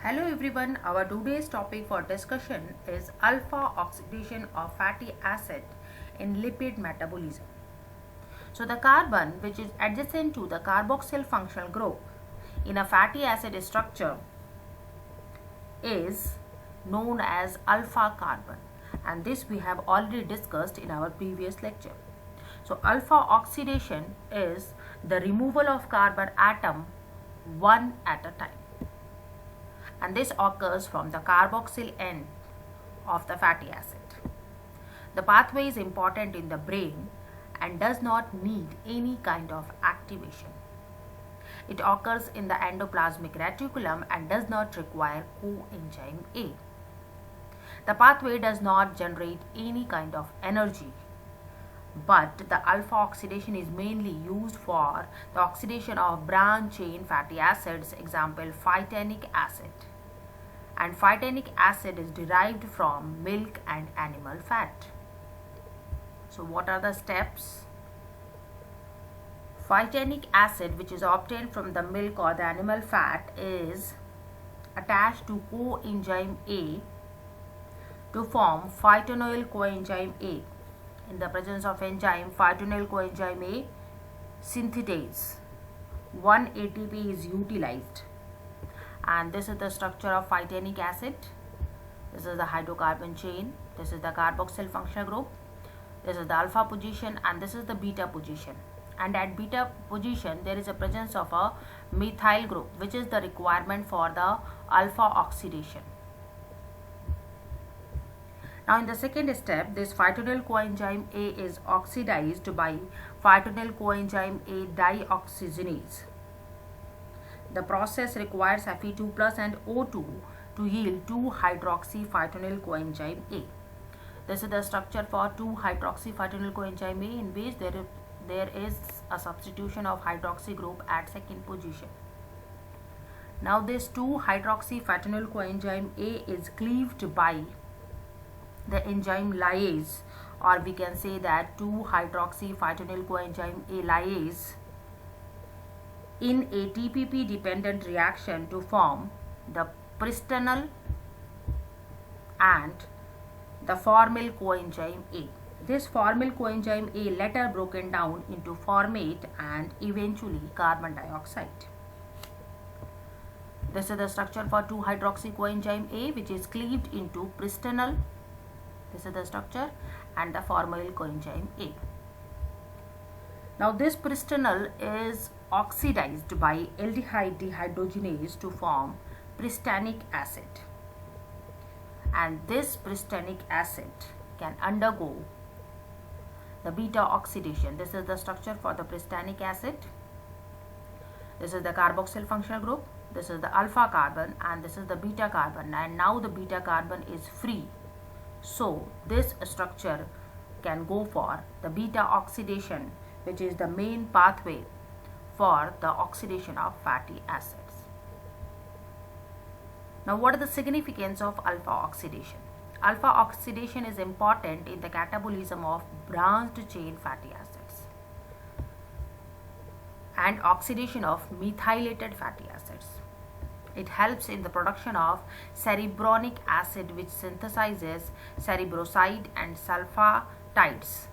Hello everyone, our today's topic for discussion is alpha oxidation of fatty acid in lipid metabolism. So the carbon which is adjacent to the carboxyl functional group in a fatty acid structure is known as alpha carbon, and this we have already discussed in our previous lecture. So alpha oxidation is the removal of carbon atom one at a time, and this occurs from the carboxyl end of the fatty acid. The pathway is important in the brain and does not need any kind of activation. It occurs in the endoplasmic reticulum and does not require coenzyme A. The pathway does not generate any kind of energy, but the alpha oxidation is mainly used for the oxidation of branch chain fatty acids, example phytanic acid. And phytanic acid is derived from milk and animal fat. So what are the steps? Phytanic acid, which is obtained from the milk or the animal fat, is attached to coenzyme A to form phytonyl coenzyme A. In the presence of enzyme phytonyl coenzyme A synthetase, 1 ATP is utilized, and this is the structure of phytanic acid. This is the hydrocarbon chain, this is the carboxyl functional group, this is the alpha position, and this is the beta position. And at beta position there is a presence of a methyl group, which is the requirement for the alpha oxidation. Now in the second step, this phytonyl coenzyme A is oxidized by phytonyl coenzyme A dioxygenase. The process requires Fe2 plus and O2 to yield 2-hydroxyphytonyl coenzyme A. This is the structure for 2-hydroxyphytonyl coenzyme A, in which there is a substitution of hydroxy group at second position. Now this 2-hydroxyphytonyl coenzyme A is cleaved by the enzyme lyase, or we can say that 2-hydroxyphytonyl coenzyme A lyase, in a TPP dependent reaction to form the pristanyl and the formyl coenzyme A. This formyl coenzyme A later broken down into formate and eventually carbon dioxide. This is the structure for 2-hydroxy coenzyme A, which is cleaved into pristanyl. This is the structure, and the formyl coenzyme A. Now this pristanyl is oxidized by aldehyde dehydrogenase to form pristanic acid, and this pristanic acid can undergo the beta oxidation. This is the structure for the pristanic acid. This is the carboxyl functional group, this is the alpha carbon, and this is the beta carbon, and now the beta carbon is free, so this structure can go for the beta oxidation, which is the main pathway for the oxidation of fatty acids. Now what is the significance of alpha oxidation? Alpha oxidation is important in the catabolism of branched chain fatty acids and oxidation of methylated fatty acids. It helps in the production of cerebronic acid, which synthesizes cerebroside and sulfatides.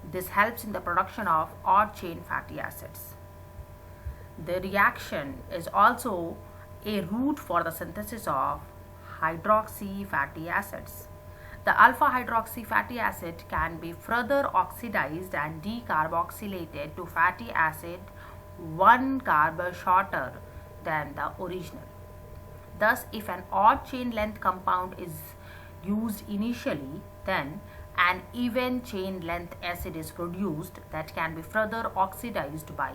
This helps in the production of odd chain fatty acids. The reaction is also a route for the synthesis of hydroxy fatty acids. The alpha hydroxy fatty acid can be further oxidized and decarboxylated to fatty acid 1 carbon shorter than the original. Thus, if an odd chain length compound is used initially, then an even chain length acid is produced that can be further oxidized by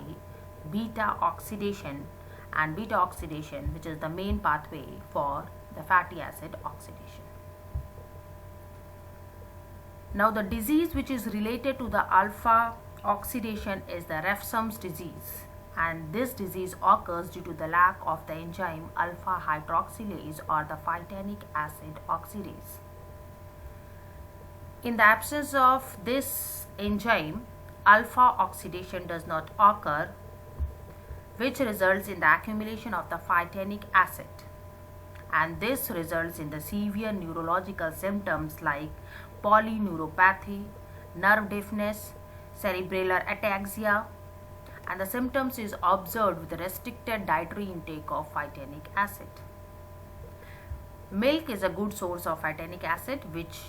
beta oxidation, and beta oxidation, which is the main pathway for the fatty acid oxidation. Now the disease which is related to the alpha oxidation is the Refsum's disease, and this disease occurs due to the lack of the enzyme alpha hydroxylase or the phytanic acid oxidase. In the absence of this enzyme, alpha oxidation does not occur, which results in the accumulation of the phytanic acid. And this results in the severe neurological symptoms like polyneuropathy, nerve deafness, cerebellar ataxia, and the symptoms is observed with restricted dietary intake of phytanic acid. Milk is a good source of phytanic acid which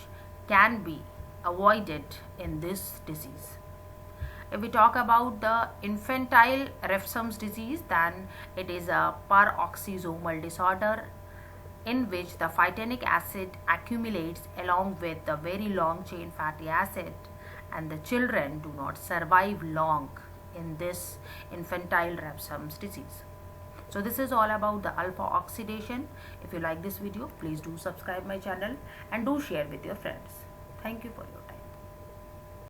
can be avoided in this disease. If we talk about the infantile Refsum's disease, then it is a paroxysomal disorder in which the phytanic acid accumulates along with the very long chain fatty acid, and the children do not survive long in this infantile Refsum's disease. So this is all about the alpha oxidation. If you like this video, please do subscribe my channel and do share with your friends. Thank you for your